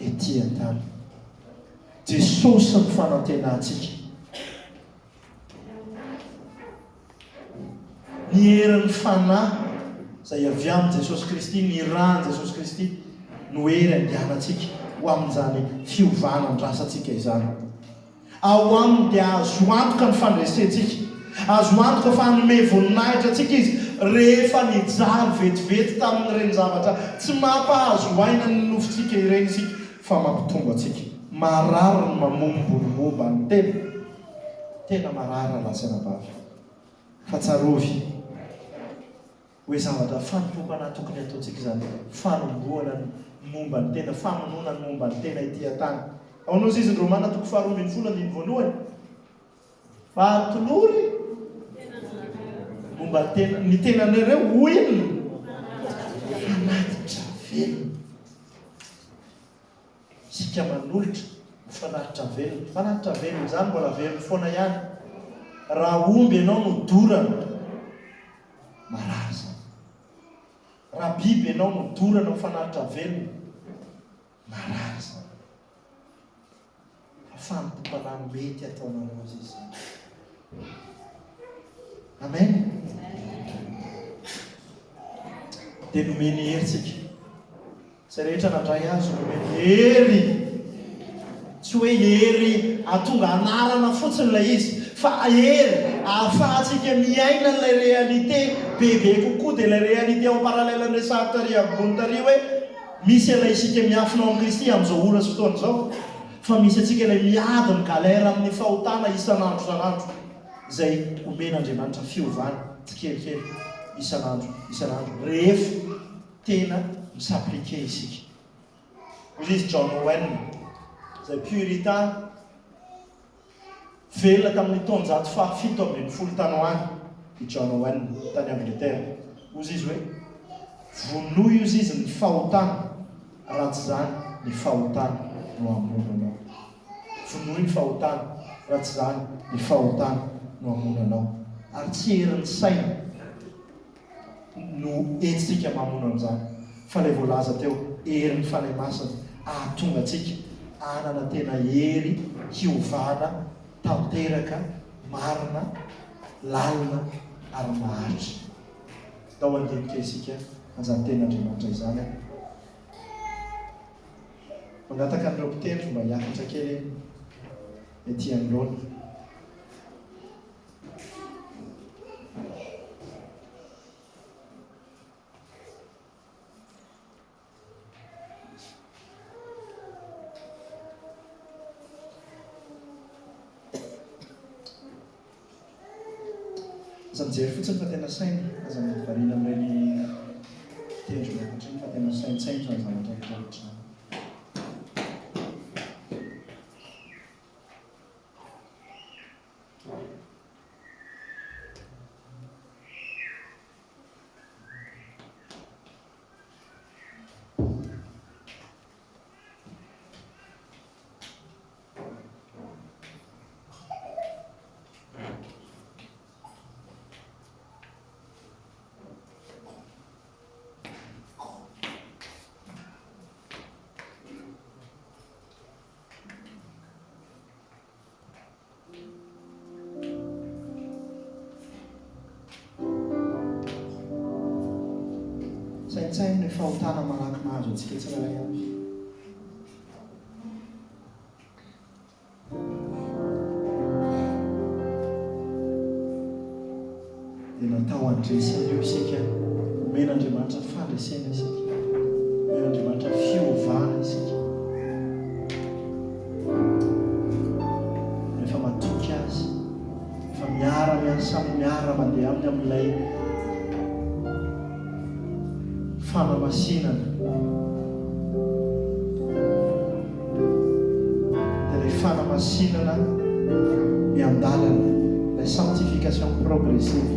Ety an-tany. Jesosy ny fanantenantsika. Ny herin'ny fanahy izay avy amin'ny Jesosy Kristy, ny rany Jesosy Kristy no hery andianantsika ho amin'izany fiovanan-drasantsika izany. Ao aminy dia azo antoka ny fandresentsika, azo antoka fa hanome voninahitra antsika izy rehefa nijaly vetivety tamin'ireny zavatra tsy mampahazo aina ny nofontsika ireny isika, fa mampitombo antsika. Marary ny mamombo ny momba ny tena marary lasanabavy. Fa tsarovy hoe zavatra fanompomana tokony ataontsika izany, fanomboana ny momba ny tena, famonoana ny momba ny tena ity an-tany. Ao noho izy ny Romanina toko faharoa ambin'ny folo andininy voalohany. Fahatolory momba ny tena, ny tenanareo hoinona fanatitra velona. Sika manolotra fanatitra velona. Fanatitra velona izany mbola velona foana ihany. Raha omby ianao no dorana, marary zany. Raha biby ianao no dorana fanatitra velona, marary zany. Fanompompana mety ataonareo izy izany. Amen. Dia nomeny heritsika. Izay rehetra nandray azo nomeny hery. Tsy hoe hery atonga anarana fotsiny ilay izy, fa hery ahafahantsika miaina ilay réalité bebe kokoa. Dia ilay réalité ao parallelan'ilay sary tary ambony tary hoe misy ilay isika miafina ao amin'ny Kristy amin'izao ora sy fotoana izao. Fa misy antsika ilay miady ny galera amin'ny fahotana isan'andro isan'andro, izay omen'Andriamanitra fiovana tsikelikely isan'andro rehefa tena misaplike isika. Hoy izy John Owen, izay puritain velona tamin'ny taonjato fahafito ambin'ny folo tany ho any, i John Owen tany Angleterre. Hoy izy hoe vonoy izy ny fahotana, raha tsy izany ny fahotana no hamonanao. Vonoy ny fahotana, raha tsy izany ny fahotana no hamonanao. Ary tsy herin'ny saina no etsika mamono an'izany, fa ilay voalaza teo, herin'ny fanahy masina ahatonga antsika hanana tena hery, hiovana, tanteraka, marina, lalina ary maharitra. Dao andinika isika an'izany ten'Andriamanitra izany. Mangataka an'ireo mpitendry mba hiakatra kely ety anoloana. Aza mijery fotsiny fa tena saina, aza mivarina amin'ireny tendry miakatra iny fa tena saintsaina izany zavatra rehetra. an-tsainy ny fahotana malaky mahazo antsika tsirairay avy. Dia natao andresy an'io isika, omen'Andriamanitra fandresena isika, omen'Andriamanitra fiovana isika. Rehefa matoky azy, rehefa miara-miasa, miara mandeha aminy amin'ilay fanamasinana, dia ilay fanamasinana miandalana, ilay sanctification progressive.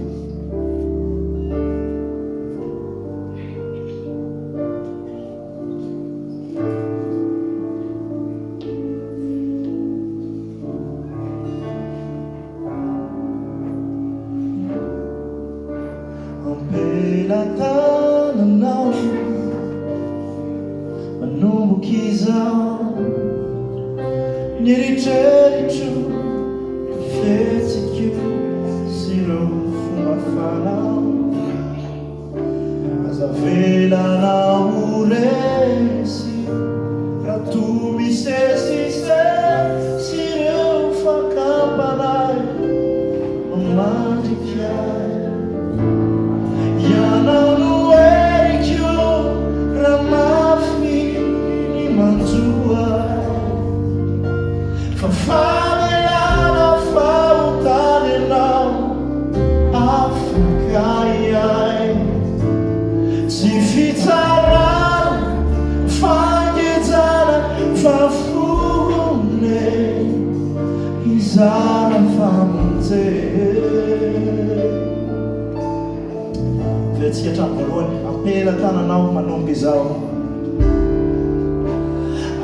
Vetsika hatramin'ny voalohany, ampela-tananao manomboka izao.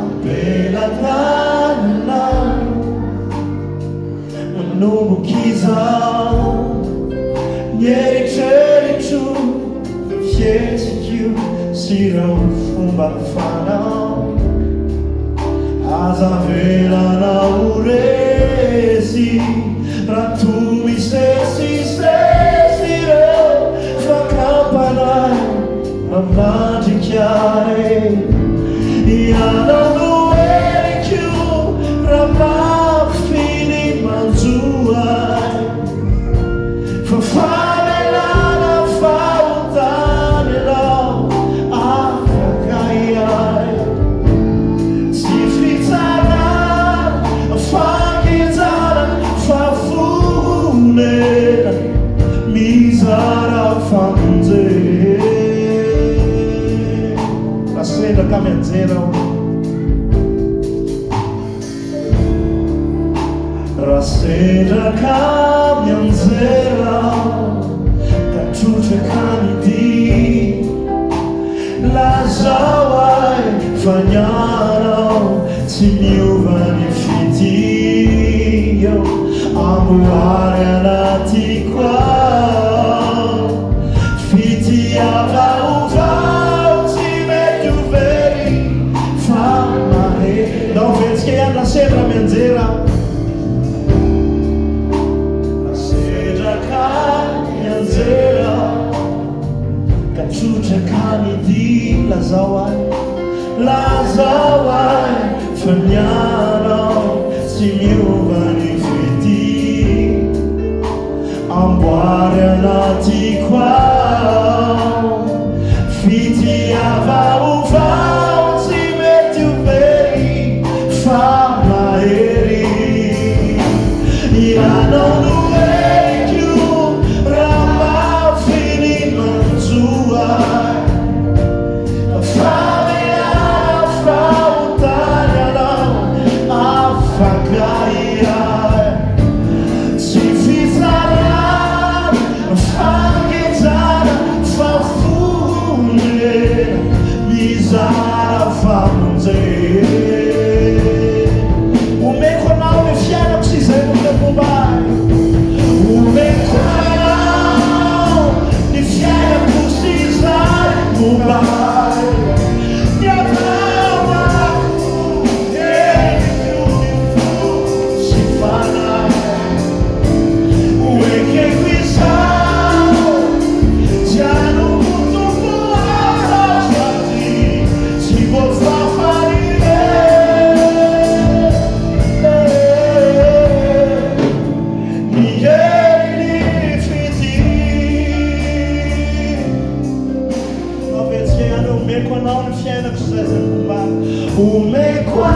Ampela-tananao manomboka izao, ny eritreritro fihetsik'io sy ireo fomba fanao, aza velanao resy raha toa misesisesy ireo fakampanay mamandrikay. Ianao no erik'io raha mafiny manjoay, fa famelana fahotany ianao afaka iay. Tsy fitsarana fankitsarana fa fonena mizara famonjena. Ascenda caminhandeira, rascenda caminhandeira, cachucha canidi, lazawai fanyaro, timiuvani fitio, amuare nati qua, fitiava uva. Não vês que anda sempre a menzeira, a seja canhanzeira, cachucha canidi, lazawai, fanyano, simiuvani fiti, amboare nati qua, fiti avauva. Ianao no erik'io raha mafiny manjoay, famelana fahotany ianao afaka iay. Tsy fitsarana fankitsarana umekuwa